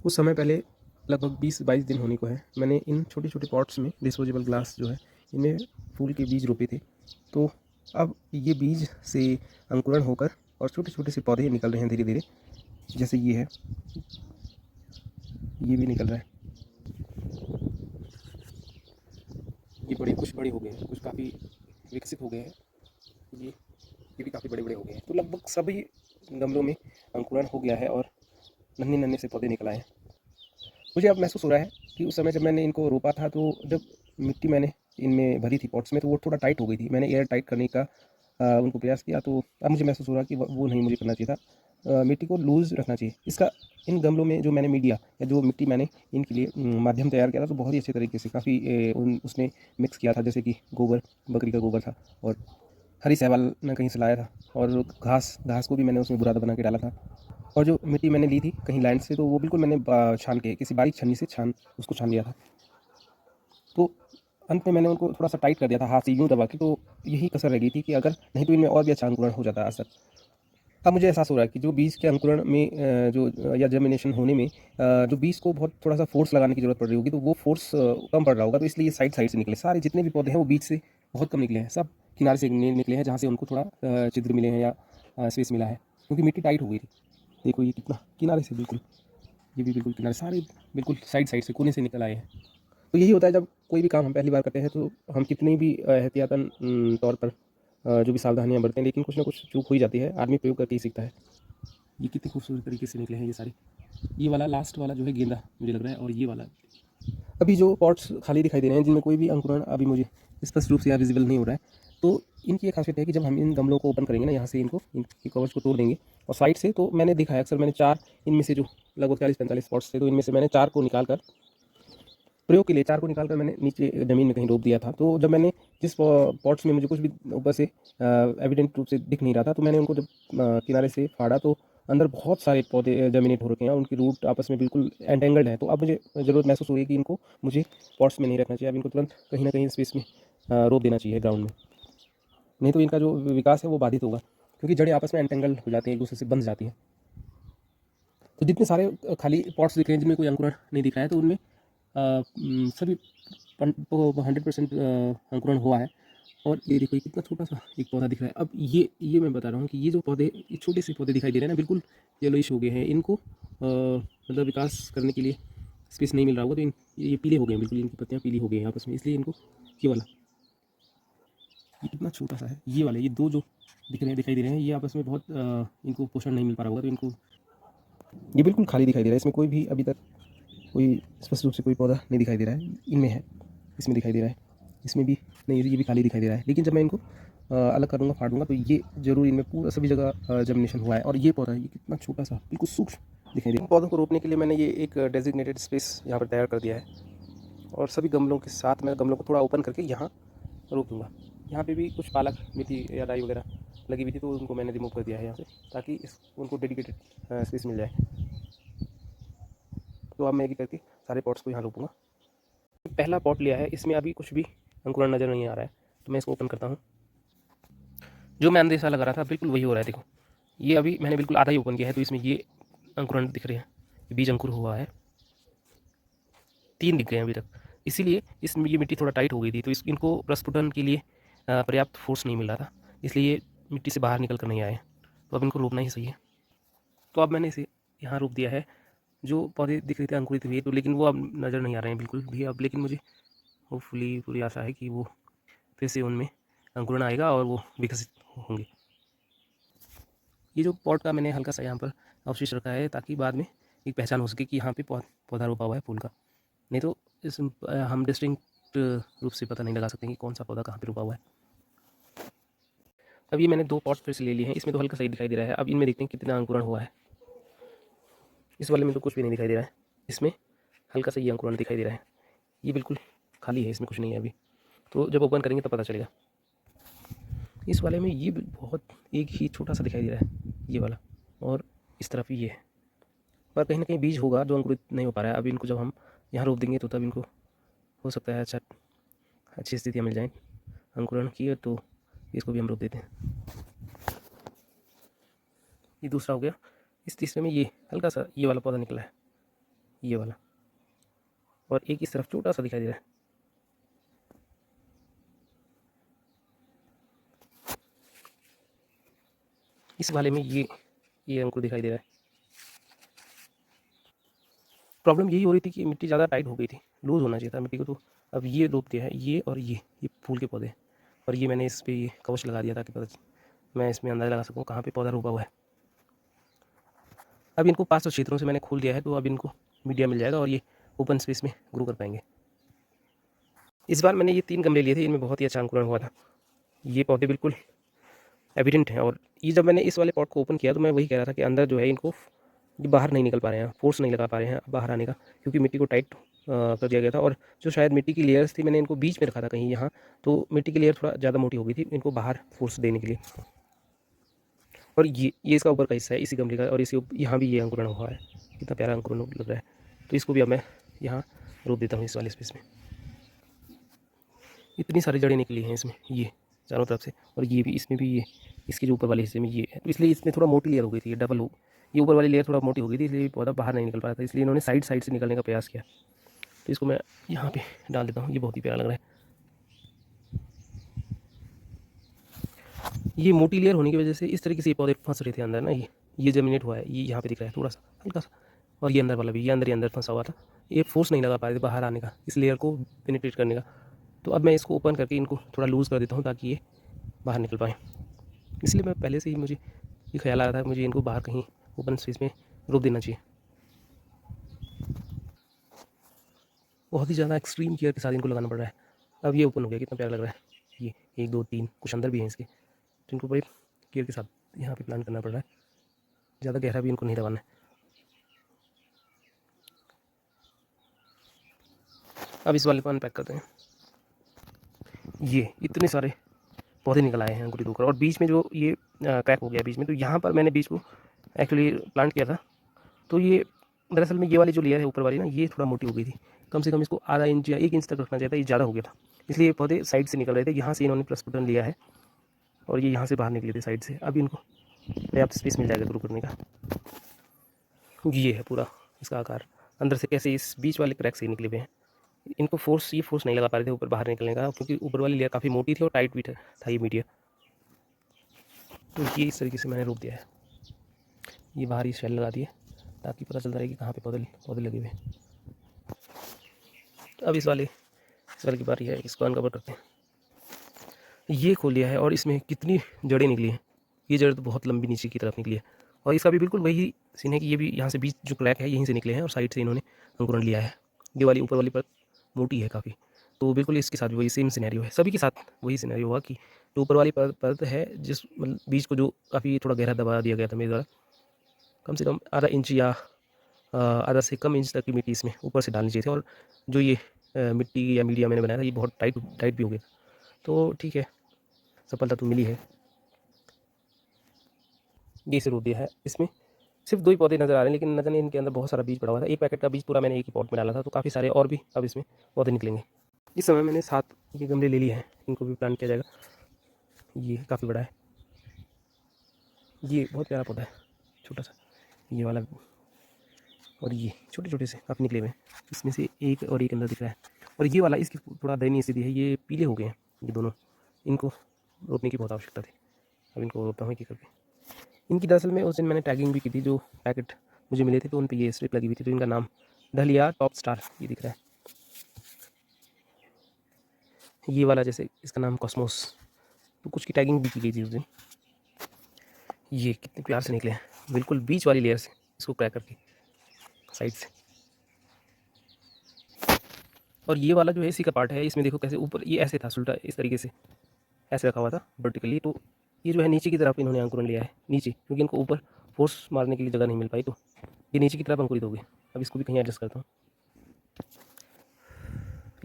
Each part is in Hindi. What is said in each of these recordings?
कुछ समय पहले लगभग 20-22 दिन होने को है, मैंने इन छोटे-छोटे पॉट्स में डिस्पोजेबल ग्लास जो है, इनमें फूल के बीज रोपे थे। तो अब ये बीज से अंकुरण होकर और छोटे-छोटे से पौधे निकल रहे हैं धीरे-धीरे। जैसे ये है, ये भी निकल रहा है। ये कुछ बड़े हो गए हैं, कुछ काफ़ी विकसित हो गए हैं। ये भी काफ़ी बड़े-बड़े हो गए हैं। तो लगभग सभी गमलों में अंकुरण हो गया है और नन्हे-नन्हे से पौधे निकल आए हैं। मुझे अब महसूस हो रहा है कि उस समय जब मैंने इनको रोपा था, तो जब मिट्टी मैंने इनमें भरी थी पॉट्स में, तो वो थोड़ा टाइट हो गई थी। मैंने एयर टाइट करने का उनको प्रयास किया, तो अब मुझे महसूस हो रहा कि वो नहीं मुझे करना चाहिए था। मिट्टी को लूज़ रखना चाहिए। इसका इन गमलों में जो मैंने मीडिया या जो मिट्टी मैंने इनके लिए माध्यम तैयार किया था, तो बहुत ही अच्छे तरीके से काफ़ी उसमें मिक्स किया था। जैसे कि गोबर, बकरी का गोबर था, और हरी शैवाल मैं कहीं से लाया था, और घास घास को भी मैंने उसमें बुरादा बना के डाला था। और जो मिट्टी मैंने ली थी कहीं लैंड से, तो वो बिल्कुल मैंने छान के किसी बारीक छन्नी से उसको छान लिया था। तो अंत में मैंने उनको थोड़ा-सा टाइट कर दिया था हाथ से यूँ दबा के, तो यही कसर रह गई थी कि अगर नहीं तो इनमें और भी अच्छा अंकुरण हो जाता आज तक। अब मुझे एहसास हो रहा है कि जो बीज के अंकुरण में या जर्मिनेशन होने में जो बीज को बहुत थोड़ा-सा फ़ोर्स लगाने की ज़रूरत पड़ रही होगी, तो वो फ़ोर्स कम पड़ रहा होगा, तो इसलिए ये साइड-साइड से निकले। सारे जितने भी पौधे हैं वो बीज से बहुत कम निकले हैं, सब किनारे से निकले हैं, जहाँ से उनको थोड़ा छिद्र मिले हैं या स्पेस मिला है, क्योंकि मिट्टी टाइट हो गई थी। देखो ये कितना किनारे से बिल्कुल, ये भी बिल्कुल किनारे, सारे बिल्कुल साइड-साइड से कोने से निकल आए हैं। तो यही होता है जब कोई भी काम हम पहली बार करते हैं, तो हम कितनी भी एहतियातन तौर पर जो भी सावधानियाँ बरतें, लेकिन कुछ ना कुछ चूक हो ही जाती है। आदमी प्रयोग करके ही सीखता है। ये कितने खूबसूरत तरीके से निकले हैं ये सारे। ये वाला लास्ट वाला जो है गेंदा मुझे लग रहा है, और ये वाला अभी जो पॉट्स खाली दिखाई दे रहे हैं, जिनमें कोई भी अंकुरण अभी मुझे स्पष्ट रूप से यहाँ विजिबल नहीं हो रहा है, तो इनकी एक खासियत है कि जब हम इन गमलों को ओपन करेंगे ना, यहाँ से इनके कवर्स को तोड़ देंगे और साइड से, तो मैंने देखा है अक्सर, मैंने 4 इनमें से जो लगभग 40-45 पॉट्स थे, तो इनमें से मैंने 4 को निकाल कर प्रयोग के लिए 4 को निकाल कर मैंने नीचे ज़मीन में कहीं रोप दिया था। तो जब मैंने जिस पॉट्स में मुझे कुछ भी ऊपर से एविडेंट रूप से दिख नहीं रहा था, तो मैंने उनको जब किनारे से फाड़ा, तो अंदर बहुत सारे पौधे जर्मिनेट हो रखे हैं, उनकी रूट आपस में बिल्कुल एंटेंगल्ड है। तो अब मुझे ज़रूरत महसूस हो रही है कि इनको मुझे पॉट्स में नहीं रखना चाहिए, अब इनको तुरंत कहीं न कहीं स्पेस में रोप देना चाहिए ग्राउंड में। नहीं तो इनका जो विकास है वो बाधित होगा, क्योंकि जड़ें आपस में एंटेंगल हो जाती हैं, एक दूसरे से बंध जाती हैं। तो जितने सारे खाली पॉट्स दिख रहे हैं जिनमें कोई अंकुरण नहीं दिख रहा है, तो उनमें सभी 100% अंकुरण हुआ है। और ये देखो, ये कितना छोटा सा एक पौधा दिख रहा है। अब ये मैं बता रहा हूँ कि ये जो पौधे, ये छोटे से पौधे दिखाई दे रहे हैं ना, बिल्कुल येलोइश हो गए हैं। इनको मतलब विकास करने के लिए स्पेस नहीं मिल रहा होगा, तो ये पीले हो गए हैं बिल्कुल, इनकी पत्तियाँ पीली हो गई हैं आपस में, इसलिए इनको ये वाला, ये कितना छोटा सा है, ये वाले, ये दो जो दिखाई दे रहे हैं, ये आपस में बहुत इनको पोषण नहीं मिल पा रहा होगा, तो इनको ये बिल्कुल खाली दिखाई दे रहा है। इसमें कोई भी अभी तक कोई स्पष्ट रूप से कोई पौधा नहीं दिखाई दे रहा है। इनमें है, इसमें दिखाई दे रहा है, इसमें भी नहीं, ये भी खाली दिखाई दे रहा है। लेकिन जब मैं इनको अलग करूँगा, फाड़ूंगा, तो ये जरूर इनमें पूरा सभी जगह जर्मिनेशन हुआ है। और ये पौधा, ये कितना छोटा सा बिल्कुल सूक्ष्म दिखाई दे रहा है। पौधों को रोपने के लिए मैंने ये एक डेजिग्नेटेड स्पेस यहाँ पर तैयार कर दिया है, और सभी गमलों के साथ मैं गमलों को थोड़ा ओपन करके यहाँ रोप दूँगा। यहाँ पे भी कुछ पालक मेथी या डाई वगैरह लगी हुई थी, तो उनको मैंने रिमूव कर दिया है यहाँ से, ताकि उनको डेडिकेटेड स्पेस मिल जाए। तो अब मैं एक करके सारे पॉट्स को यहाँ रोपूँगा। पहला पॉट लिया है, इसमें अभी कुछ भी अंकुरण नज़र नहीं आ रहा है, तो मैं इसको ओपन करता हूँ। जो मैं अंदेशा लगा रहा था बिल्कुल वही हो रहा है। देखो, ये अभी मैंने बिल्कुल आधा ही ओपन किया है, तो इसमें ये अंकुरण दिख रहे हैं, बीज अंकुर हुआ है, 3 दिख गए हैं अभी तक। इसीलिए इसमें ये मिट्टी थोड़ा टाइट हो गई थी, तो इनको प्रस्फुटन के लिए पर्याप्त फोर्स नहीं मिल रहा था, इसलिए ये मिट्टी से बाहर निकल कर नहीं आए। तो अब इनको रोपना ही सही है। तो अब मैंने इसे यहाँ रोप दिया है। जो पौधे दिख रहे थे अंकुरित हुए, तो लेकिन वो अब नज़र नहीं आ रहे हैं बिल्कुल भी अब, लेकिन मुझे होपफुली पूरी आशा है कि वो फिर से उनमें अंकुरण आएगा और वो विकसित होंगे। ये जो पॉट का मैंने हल्का सा यहाँ पर अवशेष रखा है, ताकि बाद में एक पहचान हो सके कि यहाँ पे पौधा रोपा हुआ है फूल का। नहीं तो हम डिस्टिंक्ट रूप से पता नहीं लगा सकते कि कौन सा पौधा कहाँ पे रोपा हुआ है। अब ये मैंने 2 पॉट फिर से ले लिए हैं, इसमें तो हल्का सही दिखाई दे रहा है। अब इनमें देखते हैं कितना अंकुरण हुआ है। इस वाले में तो कुछ भी नहीं दिखाई दे रहा है, इसमें हल्का सा ये अंकुरण दिखाई दे रहा है। ये बिल्कुल खाली है, इसमें कुछ नहीं है अभी, तो जब ओपन करेंगे तब पता चलेगा। इस वाले में ये बहुत एक ही छोटा सा दिखाई दे रहा है, ये वाला, और इस तरफ ये है, पर कहीं ना कहीं बीज होगा जो अंकुरित नहीं हो पा रहा है। अब इनको जब हम यहाँ रोप देंगे, तो तब इनको हो सकता है अच्छी स्थितियाँ मिल जाएँ अंकुरण की, तो इसको भी हम रोप देते हैं। ये दूसरा हो गया। इस तीसरे में ये हल्का सा ये वाला पौधा निकला है, ये वाला, और एक इस तरफ छोटा सा दिखाई दे रहा है। इस वाले में ये अंकुर दिखाई दे रहा है। प्रॉब्लम यही हो रही थी कि मिट्टी ज़्यादा टाइट हो गई थी, लूज़ होना चाहिए था मिट्टी को। तो अब ये रोप दिया है, ये और ये फूल के पौधे, और ये मैंने इस पर ये कवच लगा दिया ताकि पता मैं इसमें अंदाज़ा लगा सकूँ कहाँ पे पौधा रोपा हुआ है। अब इनको 500 क्षेत्रों से मैंने खोल दिया है, तो अब इनको मीडिया मिल जाएगा और ये ओपन स्पेस में ग्रो कर पाएंगे। इस बार मैंने ये 3 गमले लिए थे, इनमें बहुत ही अच्छा अंकुरण हुआ था। ये पौधे बिल्कुल एविडेंट हैं। और ये जब मैंने इस वाले पॉट को ओपन किया तो मैं वही कह रहा था कि अंदर जो है इनको ये बाहर नहीं निकल पा रहे हैं, फोर्स नहीं लगा पा रहे हैं बाहर आने का, क्योंकि मिट्टी को टाइट कर दिया गया था। और जो शायद मिट्टी की लेयर्स थी, मैंने इनको बीच में रखा था कहीं यहाँ, तो मिट्टी की लेयर थोड़ा ज़्यादा मोटी हो गई थी इनको बाहर फोर्स देने के लिए। और ये इसका ऊपर का हिस्सा है इसी गमले का, और इसी यहाँ भी ये अंकुरण हुआ है, कितना प्यारा अंकुरण लग रहा है। तो इसको भी अब मैं यहाँ रोप देता हूँ इस वाले स्पेस में। इतनी सारी जड़ें निकली हैं इसमें, ये चारों तरफ से, और ये भी इसमें भी, ये इसके जो ऊपर वाले हिस्से में ये है, तो इसलिए इसमें थोड़ा मोटी लेयर हो गई थी, ये डबल हो, ये ऊपर वाली लेयर थोड़ा मोटी हो गई थी, इसलिए पौधा बाहर नहीं निकल पा रहा था, इसलिए इन्होंने साइड साइड से निकलने का प्रयास किया। तो इसको मैं यहाँ पे डाल देता हूँ, ये बहुत ही प्यारा लग रहा है। ये मोटी लेयर होने की वजह से इस तरीके से ये पौधे फंस रहे थे अंदर ना, ये जर्मिनेट हुआ है, ये यहाँ पे दिख रहा है थोड़ा सा हल्का सा, और ये अंदर वाला भी, ये अंदर ही अंदर फंसा हुआ था, ये फोर्स नहीं लगा पा रहे थे बाहर आने का, इस लेयर को पेनिट्रेट करने का। तो अब मैं इसको ओपन करके इनको थोड़ा लूज़ कर देता हूँ ताकि ये बाहर निकल पाएँ। इसलिए मैं पहले से ही मुझे ये ख्याल आ रहा था मुझे इनको बाहर कहीं ओपन स्पेस में रोक देना चाहिए। बहुत ही ज़्यादा एक्सट्रीम केयर के साथ इनको लगाना पड़ रहा है। अब ये ओपन हो गया, कितना प्यारा लग रहा है। ये 1 2 3 कुछ अंदर भी हैं इसके, तो इनको बड़े केयर के साथ यहाँ पे प्लान करना पड़ रहा है, ज़्यादा गहरा भी इनको नहीं दबाना है। अब इस वाले को अनपैक करते हैं। ये इतने सारे पौधे निकल आए हैं अंकुरित होकर, और बीच में जो ये क्रैक हो गया बीच में, तो यहाँ पर मैंने बीज को एक्चुअली प्लांट किया था। तो ये दरअसल में ये वाली जो लेयर है ऊपर वाली ना, ये थोड़ा मोटी हो गई थी, कम से कम इसको आधा इंच या 1 इंच तक रखना चाहिए था, ये ज़्यादा हो गया था, इसलिए ये पौधे साइड से निकल रहे थे। यहाँ से इन्होंने प्लस बटन लिया है और ये यहाँ से बाहर निकले थे साइड से। अब इनको पर्याप्त स्पेस मिल जाएगा ग्रो करने का। ये है पूरा इसका आकार, अंदर से कैसे इस बीच वाले क्रैक से निकले हुए हैं। इनको फोर्स नहीं लगा पा रहे थे ऊपर बाहर निकलने का, क्योंकि ऊपर वाली लेयर काफ़ी मोटी थी और टाइट भी था ये मीडिया। तो ये इस तरीके से मैंने रोक दिया है, ये बाहर ही शेल लगा दिए ताकि पता चलता रहे कि कहाँ पे पौधे लगे हुए हैं। अब इस वाले की बारी है, इसको अनकवर करते हैं। ये खोल लिया है और इसमें कितनी जड़ें निकली हैं। ये जड़ तो बहुत लंबी नीचे की तरफ निकली है, और इसका भी बिल्कुल वही सीन है कि ये भी यहाँ से बीच जो क्रैक है यहीं से निकले हैं और साइड से इन्होंने अंकुरण लिया है। ये वाली ऊपर वाली परत मोटी है काफ़ी, तो बिल्कुल इसके साथ भी वही सेम सिनेरियो है, सभी के साथ वही सिनेरियो हुआ कि जो ऊपर वाली परत है, जिस मतलब बीज को जो काफ़ी थोड़ा गहरा दबा दिया गया था मेरे द्वारा, कम से कम आधा इंच या आधा से कम इंच तक की मिट्टी इसमें ऊपर से डालनी चाहिए थी। और जो ये मिट्टी या मीडिया मैंने बनाया था, ये बहुत टाइट भी हो गया। तो ठीक है, सफलता तो मिली है। ये से रोप दिया है, इसमें सिर्फ 2 ही पौधे नज़र आ रहे हैं, लेकिन नज़र नहीं, इनके अंदर बहुत सारा बीज पड़ा हुआ था। 1 पैकेट का बीज पूरा मैंने एक ही पॉट में डाला था, तो काफ़ी सारे और भी अब इसमें पौधे निकलेंगे। इस समय मैंने 7 ये गमले ले लिए हैं, इनको भी प्लांट किया जाएगा। ये काफ़ी बड़ा है, ये बहुत प्यारा पौधा है, छोटा सा ये वाला, और ये छोटे छोटे से काफ़ी निकले हुए हैं, इसमें से एक और एक अंदर दिख रहा है। और ये वाला, इसकी थोड़ा दयनीय स्थिति है, ये पीले हो गए हैं ये दोनों, इनको रोपने की बहुत आवश्यकता थी। अब इनको रोपता हूँ एक करके। इनकी दरअसल में उस दिन मैंने टैगिंग भी की थी, जो पैकेट मुझे मिले थे तो उन पे ये स्ट्रिप लगी हुई थी। तो इनका नाम डहलिया टॉप स्टार ये दिख रहा है। ये वाला जैसे इसका नाम कॉस्मोस, तो कुछ की टैगिंग भी की गई थी उस दिन। ये कितने प्यार से निकले हैं, बिल्कुल बीच वाली लेयर से इसको क्रैक करके साइड से। और ये वाला जो है इसी का पार्ट है, इसमें देखो कैसे ऊपर ये ऐसे था सुल्टा, इस तरीके से ऐसे रखा हुआ था वर्टिकली। तो ये जो है नीचे की तरफ इन्होंने अंकुरण लिया है नीचे, क्योंकि इनको ऊपर फोर्स मारने के लिए जगह नहीं मिल पाई, तो ये नीचे की तरफ अंकुरित हो गए। अब इसको भी कहीं एडजस्ट करता हूँ।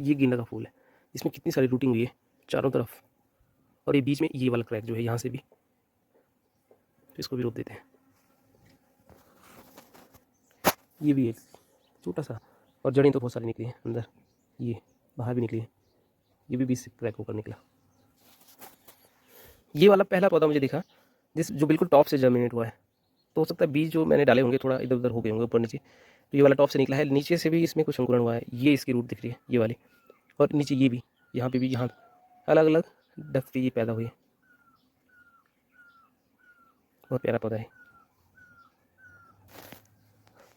ये गेंदा का फूल है, इसमें कितनी सारी रूटिंग हुई है चारों तरफ, और ये बीच में ये वाला क्रैक जो है यहाँ से भी, तो इसको भी रोक देते हैं। ये भी एक छोटा सा, और जड़ें तो बहुत सारी निकली हैं अंदर, ये बाहर भी निकली है, ये भी बीच से क्रैक होकर निकला। ये वाला पहला पौधा मुझे दिखा जो बिल्कुल टॉप से जर्मिनेट हुआ है, तो हो सकता है बीज जो मैंने डाले होंगे थोड़ा इधर उधर हो गए होंगे ऊपर नीचे। तो ये वाला टॉप से निकला है, नीचे से भी इसमें कुछ अंकुरण हुआ है, ये इसकी रूट दिख रही है ये वाली, और नीचे ये भी, यहाँ पे भी, यहाँ अलग अलग डेप्थ पे ये पैदा हुई है। बहुत प्यारा पौधा है।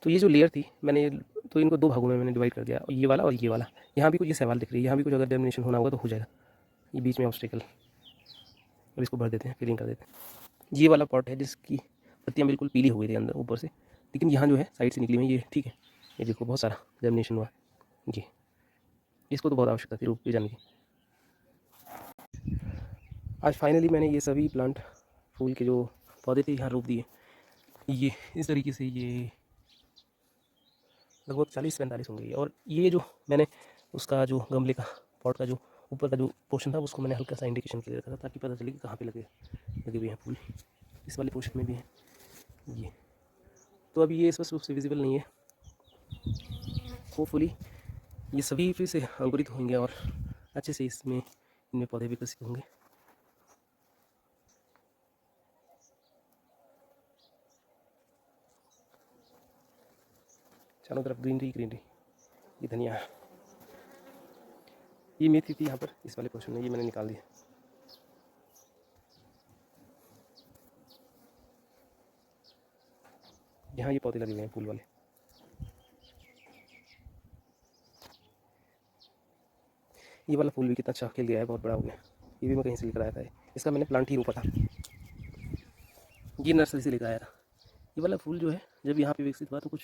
तो ये जो लेयर थी मैंने, तो इनको दो भागों में मैंने डिवाइड कर दिया, ये वाला और ये वाला। यहाँ भी कुछ ये सवाल दिख रही है, यहाँ भी कुछ अगर डैमिनेशन होना होगा तो हो जाएगा। ये बीच में ऑब्स्टिकल, और इसको भर देते हैं, फिलिंग कर देते हैं। ये वाला पॉट है जिसकी पत्तियाँ बिल्कुल पीली हो गई थी अंदर ऊपर से, लेकिन यहाँ जो है साइड से निकली हुई ये ठीक है। ये देखो बहुत सारा जर्मिनेशन हुआ जी, इसको तो बहुत आवश्यकता थी रूप पे जाने की। आज फाइनली मैंने ये सभी प्लांट, फूल के जो पौधे थे यहाँ रोप दिए। ये इस तरीके से ये लगभग 40-45 होंगे। और ये जो मैंने उसका जो गमले का पॉट का जो ऊपर का जो पोर्शन था उसको मैंने हल्का सा इंडिकेशन के लिए रखा था ताकि पता चले कि कहाँ पे लगे हुए हैं फूल। इस वाले पोर्शन में भी है ये, तो अभी ये स्पष्ट रूप से विजिबल नहीं है। होपफुली ये सभी फिर से अंकुरित होंगे और अच्छे से इनमें पौधे विकसित होंगे। चारों तरफ ग्रीनरी ग्रीनरी। ये धनिया, ये मेथी थी यहाँ पर इस वाले पोर्शन में, ये मैंने निकाल दिया। यहाँ ये पौधे लगे हुए हैं फूल वाले। ये वाला फूल भी कितना अच्छा खिल गया है, बहुत बड़ा हो गया। ये भी मैं कहीं से लेकर आया था, इसका मैंने प्लांट ही रोपा था, ये नर्सरी से लेकर आया था। ये वाला फूल जो है जब यहाँ पे विकसित हुआ तो कुछ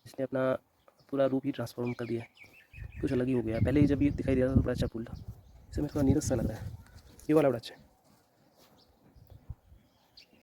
इसने अपना पूरा रूप ही ट्रांसफॉर्म कर दिया, कुछ अलग ही हो गया। पहले जब ये दिखाई दे रहा था तो बड़ा अच्छा फूल था, इसमें थोड़ा नीरस सा लग रहा है। ये वाला बड़ा अच्छा है।